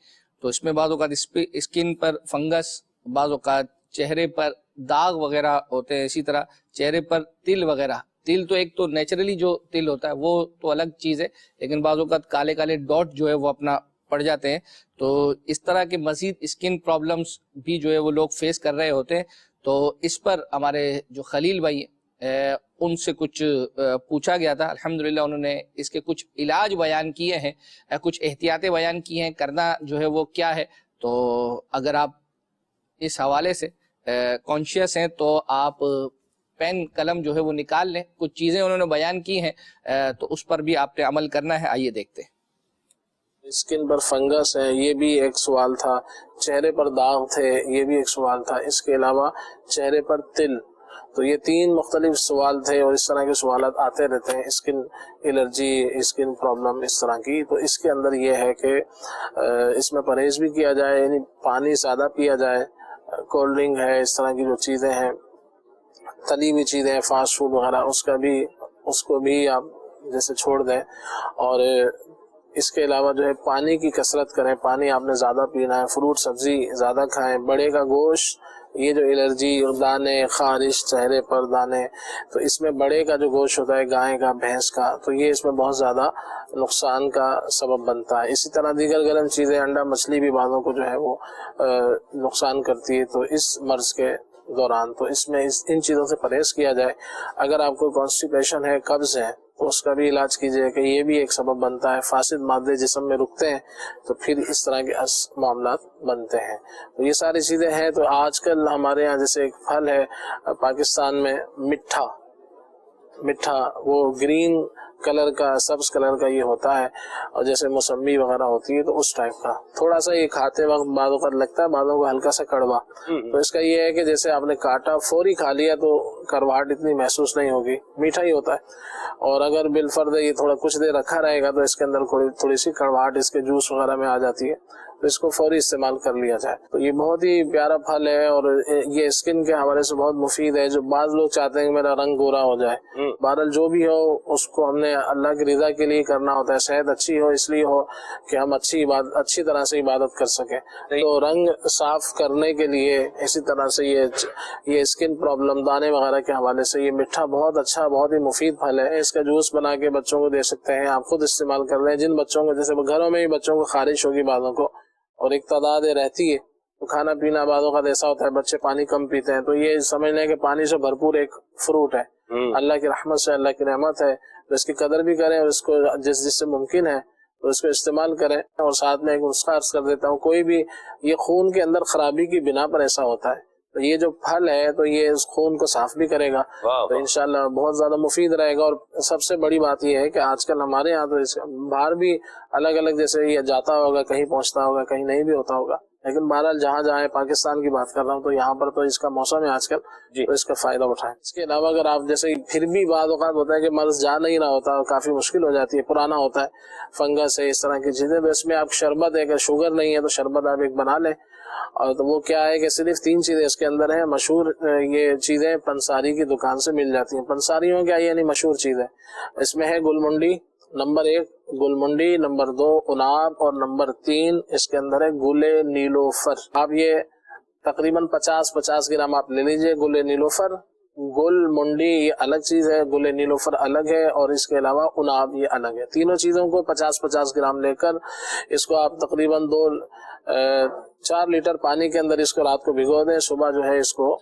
تو اس میں بعض اوقات اسکن پر فنگس، بعض اوقات چہرے پر داغ وغیرہ ہوتے ہیں، اسی طرح چہرے پر تل وغیرہ، تل تو ایک تو نیچرلی جو تل ہوتا ہے وہ تو الگ چیز ہے، لیکن بعض اوقات کالے کالے ڈاٹ جو ہے وہ اپنا پڑ جاتے ہیں، تو اس طرح کے مزید اسکن پرابلمز بھی جو ہے وہ لوگ فیس کر رہے ہوتے ہیں، تو اس پر ہمارے جو خلیل بھائی ان سے کچھ پوچھا گیا تھا، الحمدللہ انہوں نے اس کے کچھ علاج بیان کیے ہیں، کچھ احتیاطیں بیان کی ہیں، کرنا جو ہے وہ کیا ہے، تو اگر آپ اس حوالے سے کانشیس ہیں تو آپ پین قلم جو ہے وہ نکال لیں، کچھ چیزیں انہوں نے بیان کی ہیں تو اس پر بھی آپ نے عمل کرنا ہے۔ آئیے دیکھتے ہیں۔ اسکن پر فنگس ہے، یہ بھی ایک سوال تھا، چہرے پر داغ تھے، یہ بھی ایک سوال تھا، اس کے علاوہ چہرے پر تل، تو یہ 3 مختلف سوال تھے، اور اس طرح کے سوالات آتے رہتے ہیں، اسکن الرجی، اسکن پرابلم اس طرح کی، تو اس کے اندر یہ ہے کہ اس میں پرہیز بھی کیا جائے، یعنی پانی زیادہ پیا جائے، کولڈ ڈرنک ہے، اس طرح کی جو چیزیں ہیں، تلی ہوئی چیزیں ہیں، فاسٹ فوڈ وغیرہ، اس کو بھی آپ جیسے چھوڑ دیں، اور اس کے علاوہ جو ہے پانی کی کثرت کریں، پانی آپ نے زیادہ پینا ہے، فروٹ سبزی زیادہ کھائیں، بڑے کا گوشت یہ جو الرجی اور دانے، خارش چہرے پر دانے، تو اس میں بڑے کا جو گوشت ہوتا ہے گائے کا، بھینس کا، تو یہ اس میں بہت زیادہ نقصان کا سبب بنتا ہے۔ اسی طرح دیگر گرم چیزیں، انڈا مچھلی بھی بعضوں کو جو ہے وہ نقصان کرتی ہے۔ تو اس مرض کے دوران تو اس میں ان چیزوں سے پرہیز کیا جائے۔ اگر آپ کو کانسٹیپیشن ہے، قبض ہے، تو اس کا بھی علاج کیجیے کہ یہ بھی ایک سبب بنتا ہے، فاسد مادے جسم میں رکتے ہیں تو پھر اس طرح کے معاملات بنتے ہیں۔ تو یہ ساری چیزیں ہیں۔ تو آج کل ہمارے یہاں جیسے ایک پھل ہے پاکستان میں، میٹھا وہ گرین کلر کا، سبز کلر کا یہ ہوتا ہے، اور جیسے موسمی وغیرہ ہوتی ہے تو اس ٹائپ کا، تھوڑا سا یہ کھاتے وقت بعضوں کا لگتا ہے، بعضوں کو ہلکا سا کڑوا۔ تو اس کا یہ ہے کہ جیسے آپ نے کاٹا فوری کھا لیا تو کرواہٹ اتنی محسوس نہیں ہوگی، میٹھا ہی ہوتا ہے۔ اور اگر بالفرض یہ تھوڑا کچھ دیر رکھا رہے گا تو اس کے اندر تھوڑی سی کڑواہٹ اس کے جوس وغیرہ میں آ جاتی ہے، تو اس کو فوری استعمال کر لیا جائے۔ تو یہ بہت ہی پیارا پھل ہے اور یہ اسکن کے حوالے سے بہت مفید ہے۔ جو بعض لوگ چاہتے ہیں کہ میرا رنگ گورا ہو جائے، بہرحال جو بھی ہو اس کو ہم نے اللہ کی رضا کے لیے کرنا ہوتا ہے، صحت اچھی ہو اس لیے ہو کہ ہم اچھی طرح سے عبادت کر سکیں۔ تو رنگ صاف کرنے کے لیے، اسی طرح سے یہ اسکن پرابلم، دانے وغیرہ کے حوالے سے یہ میٹھا بہت اچھا، بہت ہی مفید پھل ہے۔ اس کا جوس بنا کے بچوں کو دے سکتے ہیں، آپ خود استعمال کر رہے ہیں۔ جن بچوں کو جیسے گھروں میں ہی بچوں کو خارش ہوگی بعضوں کو، اور ایک تعداد رہتی ہے، تو کھانا پینا بعضوں کا ایسا ہوتا ہے بچے پانی کم پیتے ہیں، تو یہ سمجھ لیں کہ پانی سے بھرپور ایک فروٹ ہے، اللہ کی رحمت سے، اللہ کی نعمت ہے، تو اس کی قدر بھی کریں اور اس کو جس سے ممکن ہے تو اس کو استعمال کریں۔ اور ساتھ میں ایک نسخہ عرض کر دیتا ہوں، کوئی بھی یہ خون کے اندر خرابی کی بنا پر ایسا ہوتا ہے، تو یہ جو پھل ہے تو یہ اس خون کو صاف بھی کرے گا، تو انشاءاللہ بہت زیادہ مفید رہے گا۔ اور سب سے بڑی بات یہ ہے کہ آج کل ہمارے یہاں تو باہر بھی الگ الگ جیسے یہ جاتا ہوگا، کہیں پہنچتا ہوگا، کہیں نہیں بھی ہوتا ہوگا، لیکن بہرحال جہاں جہاں پاکستان کی بات کر رہا ہوں تو یہاں پر تو اس کا موسم ہے آج کل، تو اس کا فائدہ اٹھائیں۔ اس کے علاوہ اگر آپ جیسے پھر بھی بعض اوقات ہوتا ہے کہ مرض جا نہیں رہا ہوتا، کافی مشکل ہو جاتی ہے، پرانا ہوتا ہے، فنگس ہے، اس طرح کی چیزیں، تو اس میں آپ شربت ہے، اگر شوگر نہیں ہے تو شربت آپ ایک بنا لیں۔ اور تو وہ کیا ہے کہ صرف 3 چیزیں اس کے اندر ہیں، مشہور یہ چیزیں پنساری کی دکان سے مل جاتی ہیں۔ پنساریوں کیا یعنی مشہور چیز ہے، اس میں ہے گلمنڈی، نمبر 1 گلمنڈی، نمبر 2 عناب، اور نمبر 3 اس کے اندر ہے گل نیلوفر۔ آپ یہ تقریباً 50 گرام آپ لے لیجئے گل نیلوفر۔ گل منڈی یہ الگ چیز ہے، گل نیلوفر الگ ہے، اور اس کے علاوہ عناب یہ الگ ہے۔ تینوں چیزوں کو 50 گرام لے کر اس کو آپ تقریباً 4 لیٹر پانی کے اندر اس کو رات کو بھگو دیں، صبح جو ہے اس کو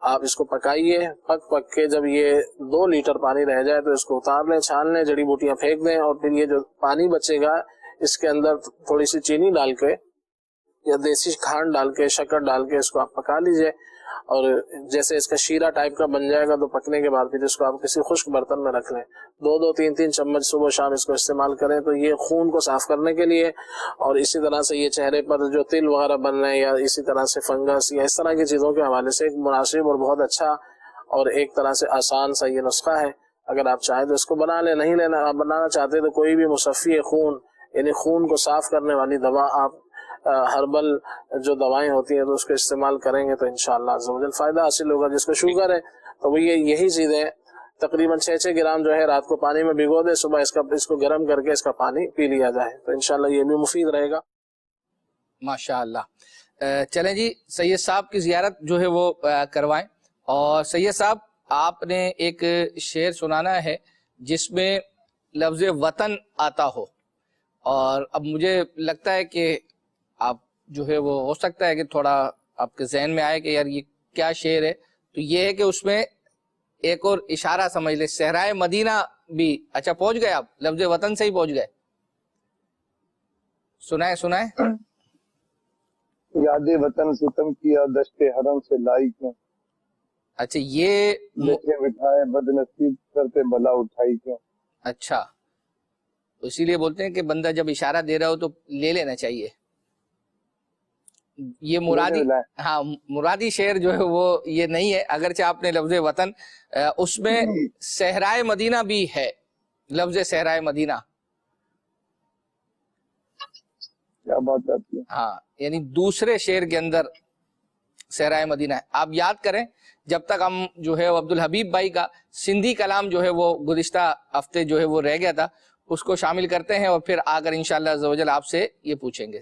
آپ اس کو پکائیے، پک کے جب یہ 2 لیٹر پانی رہ جائے تو اس کو اتار لیں، چھان لیں، جڑی بوٹیاں پھینک دیں، اور پھر یہ جو پانی بچے گا اس کے اندر تھوڑی سی چینی ڈال کے یا دیسی کھانڈ ڈال کے، شکر ڈال کے اس کو آپ پکا لیجئے، اور جیسے اس کا شیرہ ٹائپ کا بن جائے گا تو پکنے کے بعد پھر اس کو آپ کسی خشک برتن میں رکھ لیں، 2-3 چمچ صبح شام اس کو استعمال کریں، تو یہ خون کو صاف کرنے کے لیے، اور اسی طرح سے یہ چہرے پر جو تل وغیرہ بن رہے ہیں یا اسی طرح سے فنگس یا اس طرح کی چیزوں کے حوالے سے ایک مناسب اور بہت اچھا اور ایک طرح سے آسان سا یہ نسخہ ہے۔ اگر آپ چاہیں تو اس کو بنا لیں، نہیں لینا آپ بنانا چاہتے تو کوئی بھی مصفی خون یعنی خون کو صاف کرنے والی دوا آپ ہربل جو دوائیں ہوتی ہیں تو اس کو استعمال کریں گے تو انشاءاللہ عز و جل فائدہ حاصل ہوگا۔ جس کو شوگر ہے تو وہ یہی چیزیں تقریباً 6 گرام جو ہے رات کو پانی میں بھگو دے، صبح اس کو گرم کر کے اس کا پانی پی لیا جائے تو انشاءاللہ یہ بھی مفید رہے گا۔ ماشاءاللہ۔ چلیں جی، سید صاحب کی زیارت جو ہے وہ کروائیں، اور سید صاحب آپ نے ایک شعر سنانا ہے جس میں لفظ وطن آتا ہو، اور اب مجھے لگتا ہے کہ آپ جو ہے وہ ہو سکتا ہے کہ تھوڑا آپ کے ذہن میں آئے کہ یار یہ کیا شعر ہے، تو یہ ہے کہ اس میں ایک اور اشارہ سمجھ لیں، صحرائے مدینہ بھی۔ اچھا پہنچ گئے آپ، لفظ وطن سے ہی پہنچ گئے، سنائیں۔ یاد وطن ستم کیا دشت حرم سے لائی کیوں، اچھا یہ بٹھائے بد نصیب کرتے بلا اٹھائی کیوں۔ اچھا، اسی لیے بولتے ہیں کہ بندہ جب اشارہ دے رہا ہو تو لے لینا چاہیے۔ یہ مرادی شعر جو ہے وہ یہ نہیں ہے، اگرچہ آپ نے لفظ وطن اس میں صحرائے مدینہ بھی ہے، لفظ صحرائے مدینہ، کیا بات آتی ہے، ہاں، یعنی دوسرے شعر کے اندر صحرائے مدینہ ہے۔ آپ یاد کریں، جب تک ہم جو ہے عبدالحبیب بھائی کا سندھی کلام جو ہے وہ گزشتہ ہفتے جو ہے وہ رہ گیا تھا، اس کو شامل کرتے ہیں اور پھر آ کر انشاءاللہ عز و جل آپ سے یہ پوچھیں گے۔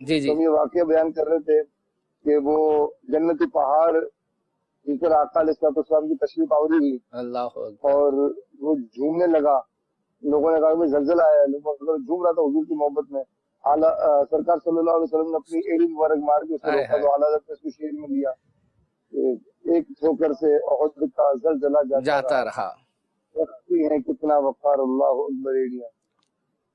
جی جی تو ہم یہ واقعہ بیان کر رہے تھے کہ وہ جنتی پہاڑ جس پر آقا علیہ السلام کی تشریف آوری ہوئی اللہ اور وہ جھومنے لگا، لوگوں نے کہا کہ زلزلہ آیا، لوگوں جھوم رہا تھا حضور کی محبت میں. اعلیٰ سرکار صلی اللہ علیہ وسلم نے اپنی ایڑی مبارک مار کے اسے روکا تو اعلیٰ حضرت نے اس کو شعر میں لیا، ایک ٹھوکر سے احد کا زلزلہ جاتا رہا. ہے کتنا وقار، اللہ اکبر ایڑیاں.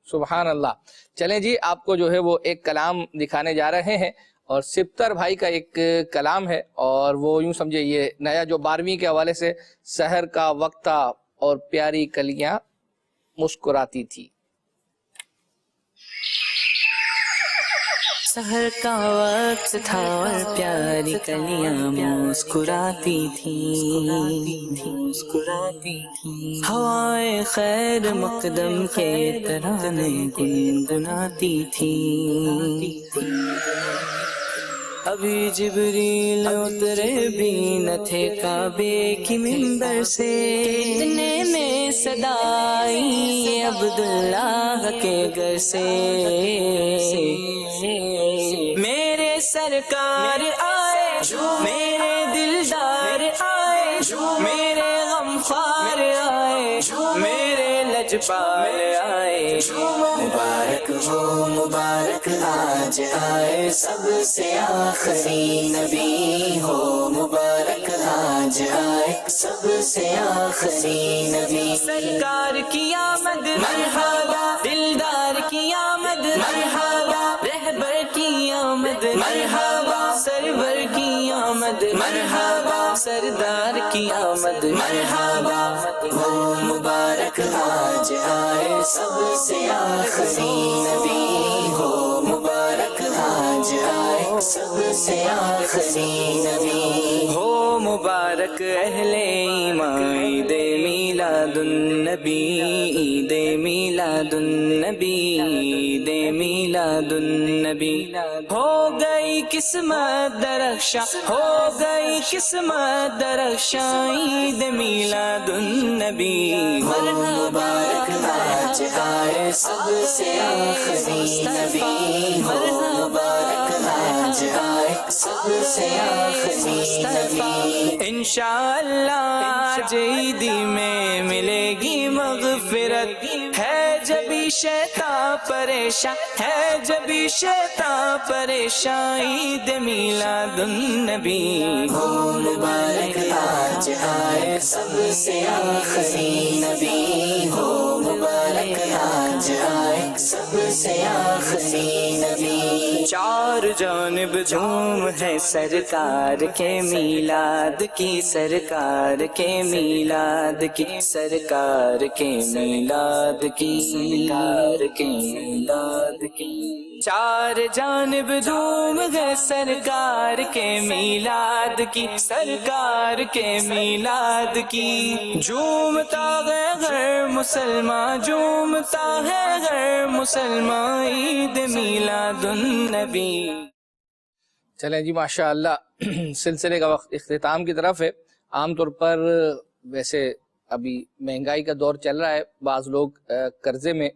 سبحان اللہ. چلیں جی، آپ کو جو ہے وہ ایک کلام دکھانے جا رہے ہیں، اور سپتر بھائی کا ایک کلام ہے، اور وہ یوں سمجھے یہ نیا جو 12ویں کے حوالے سے سحر کا وقت تھا اور پیاری کلیاں مسکراتی تھی. سحر کا وقت تھا اور پیاری کلیاں مسکراتی تھی، ہوائیں خیر مقدم کے ترانے گنگناتی تھی. ابھی جبریل اترے بھی نہ تھے کعبے کی منبر سے، اتنے میں صدا آئی عبداللہ کے گھر سے. میرے سرکار آئے، میرے دلدار آئے، میرے غمخوار آئے، میرے لجپال آئے. مبارک ہو مبارک آج آئے سب سے آخری نبی ہو، مبارک آج آئے سب سے آخری نبی. سرکار کی آمد مرحبا، دلدار کی آمد مرحبا، رہبر کی آمد مرحبا، سرور کی آمد مرحبا، سردار کی آمد مرحبا. وہ مبارک آج آئے سب سے آخری نبی ہو، مبارک آج آئے سب سے آخری نبی ہو. مبارک اہل ایمان عید میلاد النبی، عید میلاد النبی، عید میلاد النبی. ہو گئی قسمت درخشاں، ہو گئی قسمت درخشاں عید میلاد النبی. مبارک آج آئے سب سے آخری نبی ہو، مبارک آج آئے سب سے آخری نبی. انشاءاللہ آج عیدی میں ملے گی مغفرت، ہے جبھی شیطان پریشان، ہے جبھی شیطان پریشان عید میلاد النبی ہو. مبارک آج آئے سب سے آخری نبی ہو، مبارک آج آئے سب سے آخری نبی. چار جانب جھوم ہے سرکار کے میلاد کی، سرکار کے میلاد کی، سرکار کے میلاد کی، سرکار کے میلاد کی. چار جانب دھوم ہے سرکار کے میلاد کی، سرکار کے میلاد کی. جھومتا ہے غیر مسلمان، جھومتا ہے غیر مسلمان عید میلاد النبی. چلیں جی، ماشاء اللہ. سلسلے کا وقت اختتام کی طرف ہے. عام طور پر ویسے ابھی مہنگائی کا دور چل رہا ہے، بعض لوگ قرضے میں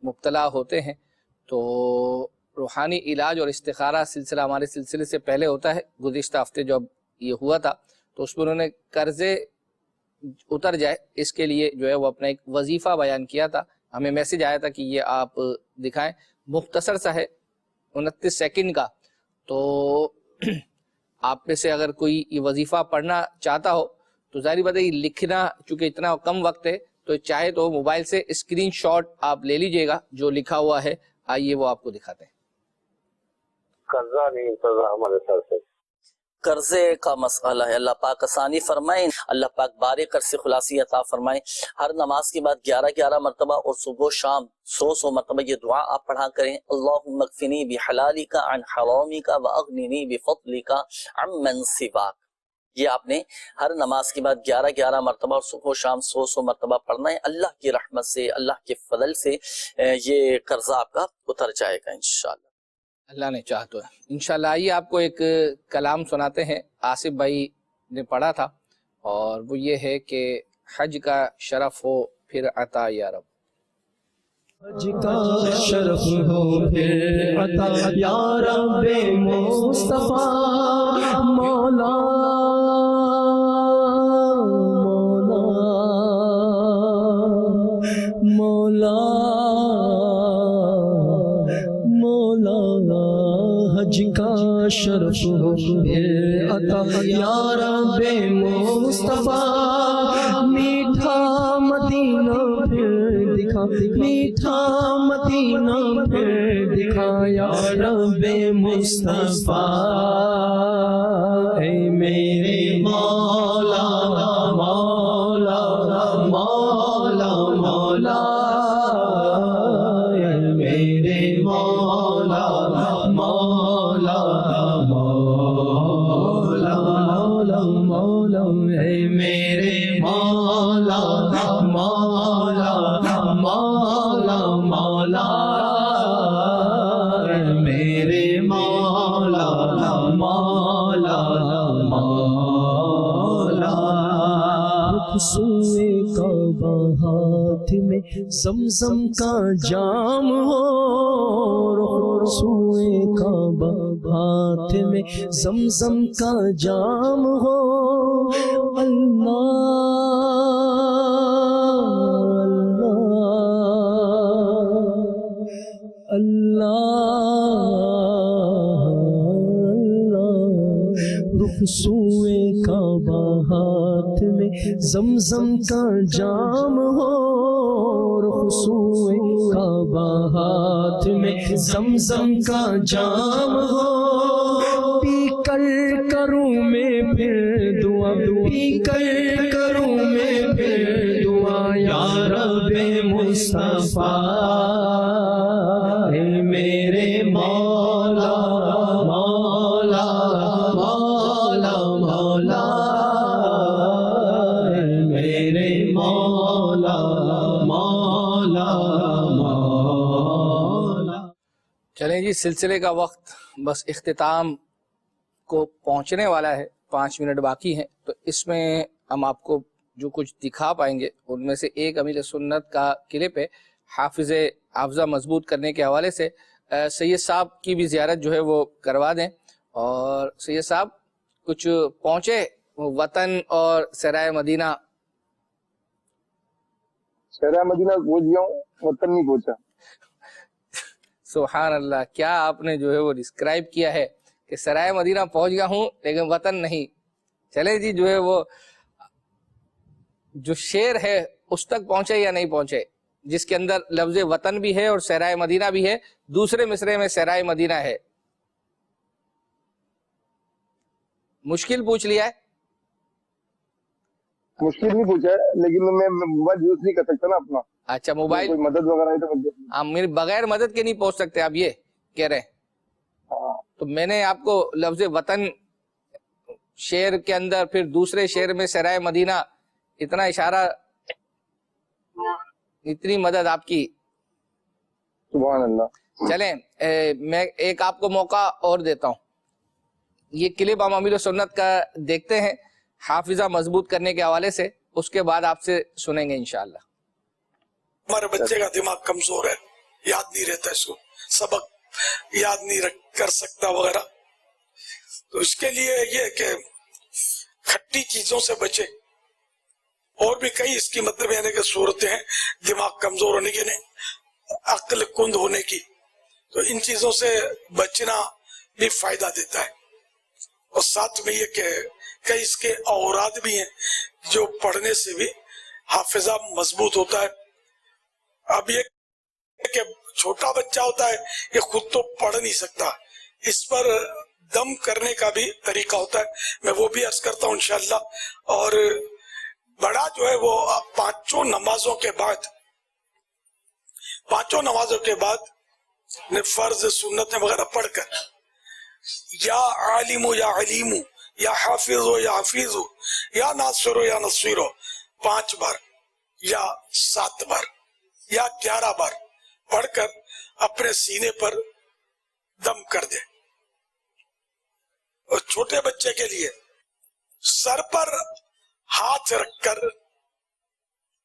مبتلا ہوتے ہیں، تو روحانی علاج اور استخارہ سلسلہ ہمارے سلسلے سے پہلے ہوتا ہے. گزشتہ ہفتے جب یہ ہوا تھا تو اس میں انہوں نے قرضے اتر جائے اس کے لیے جو ہے وہ اپنا ایک وظیفہ بیان کیا تھا. ہمیں میسج آیا تھا کہ یہ آپ دکھائیں. مختصر سا ہے، 29 سیکنڈ کا. تو آپ میں سے اگر کوئی یہ وظیفہ پڑھنا چاہتا ہو تو ظاہری بات ہے یہ لکھنا چونکہ اتنا کم وقت ہے تو چاہے تو موبائل سے اسکرین شاٹ آپ لے لیجئے گا جو لکھا ہوا ہے. آئیے وہ آپ کو دکھاتے ہیں. قرضہ نہیں اترا ہمارے سر سے، قرضے کا مسئلہ ہے. اللہ پاک آسانی فرمائیں، اللہ پاک بارک سے خلاصی عطا فرمائیں. ہر نماز کے بعد 11 مرتبہ اور صبح و شام 100 مرتبہ یہ دعا آپ پڑھا کریں. اللہم اکفنی بحلالک عن حرامک واغننی بفضلک عمن سواک. یہ آپ نے ہر نماز کے بعد 11 مرتبہ اور صبح و شام 100 مرتبہ پڑھنا ہے. اللہ کی رحمت سے، اللہ کے فضل سے یہ قرضہ آپ کا اتر جائے گا انشاءاللہ. اللہ نے چاہ تو ہے انشاءاللہ. آئیے آپ کو ایک کلام سناتے ہیں. آصف بھائی نے پڑھا تھا اور وہ یہ ہے کہ حج کا شرف ہو پھر عطا یا رب. حج کا شرف ہو پھر عطا یا رب مصطفیٰ مولا مولا مولا مولا حج کا شرف ہو پھر عطا یا رب مصطفیٰ میٹھا مدینہ پھر دکھا میٹھا مدینہ پھر دکھا یا رب مصطفیٰ اے میرے مولا مولا مولا مولا اے میرے مولا مولا مولا مولا مولا اے میرے مولا مولا مولا مولا اے میرے مولا مولا مولا سوئے کعبہ ہاتھ میں زمزم کا جام ہو سوئے کعبہ ہاتھ میں زمزم کا جام ہو اللہ رخ سوئے کعبہ ہاتھ میں زمزم کا جام ہو رخ سوئے کعبہ ہاتھ میں زمزم کا جام ہو پی کر کروں میں پھر دعا پی کر کروں میں پھر دعا یا رب مصطفیٰ اے میرے مولا مولا مولا مولا اے میرے مولا مولا مولا. چلیں جی، سلسلے کا وقت بس اختتام کو پہنچنے والا ہے، 5 منٹ باقی ہیں، تو اس میں ہم آپ کو جو کچھ دکھا پائیں گے ان میں سے ایک امیل سنت کا کلپ ہے حافظہ مضبوط کرنے کے حوالے سے. سید صاحب کی بھی زیارت جو ہے وہ کروا دیں. اور سید صاحب کچھ پہنچے وطن اور سرائے مدینہ؟ سرائے مدینہ پہنچ گیا ہوں، وطن نہیں پہنچا. سبحان اللہ، کیا آپ نے جو ہے وہ ڈسکرائب کیا ہے کہ سرائے مدینہ پہنچ گیا ہوں لیکن وطن نہیں. چلے جی، جو ہے وہ جو شعر ہے اس تک پہنچے یا نہیں پہنچے، جس کے اندر لفظ وطن بھی ہے اور سرائے مدینہ بھی ہے، دوسرے مصرے میں سرائے مدینہ ہے. مشکل پوچھ لیا ہے؟ مشکل نہیں پوچھا ہے، لیکن میں موبائل یوز نہیں کر سکتا نا اپنا. اچھا، موبائل کوئی مدد وغیرہ ہے تو میرے بغیر مدد کے نہیں پہنچ سکتے آپ، یہ کہہ رہے ہیں؟ تو میں نے آپ کو لفظ وطن شعر کے اندر، پھر دوسرے شعر میں سرائے مدینہ، اتنا اشارہ، اتنی مدد آپ کی. سبحان اللہ. چلیں میں ایک آپ کو موقع اور دیتا ہوں. یہ کلپ ہم امیر سنت کا دیکھتے ہیں حافظہ مضبوط کرنے کے حوالے سے، اس کے بعد آپ سے سنیں گے انشاءاللہ. ہمارے بچے کا دماغ کمزور ہے، یاد نہیں رہتا، اس کو سبق یاد نہیں کر سکتا وغیرہ، تو اس کے لیے یہ کہ کھٹی چیزوں سے بچے. اور بھی کئی اس کی مطلب یعنی کہ صورتیں ہیں دماغ کمزور ہونے کی، عقل کند ہونے کی، تو ان چیزوں سے بچنا بھی فائدہ دیتا ہے. اور ساتھ میں یہ کہ کئی اس کے اوراد بھی ہیں جو پڑھنے سے بھی حافظہ مضبوط ہوتا ہے. اب یہ کہ چھوٹا بچہ ہوتا ہے، یہ خود تو پڑھ نہیں سکتا، اس پر دم کرنے کا بھی طریقہ ہوتا ہے، میں وہ بھی عرض کرتا ہوں انشاءاللہ. اور بڑا جو ہے وہ پانچوں نمازوں کے بعد فرض سنتیں وغیرہ پڑھ کر یا عالم یا علیم یا حافظ یا حفیظ یا ناصر یا نصیر 5 بار یا 7 بار یا 11 بار پڑھ کر اپنے سینے پر دم کر دے. اور چھوٹے بچے کے لیے سر پر ہاتھ رکھ کر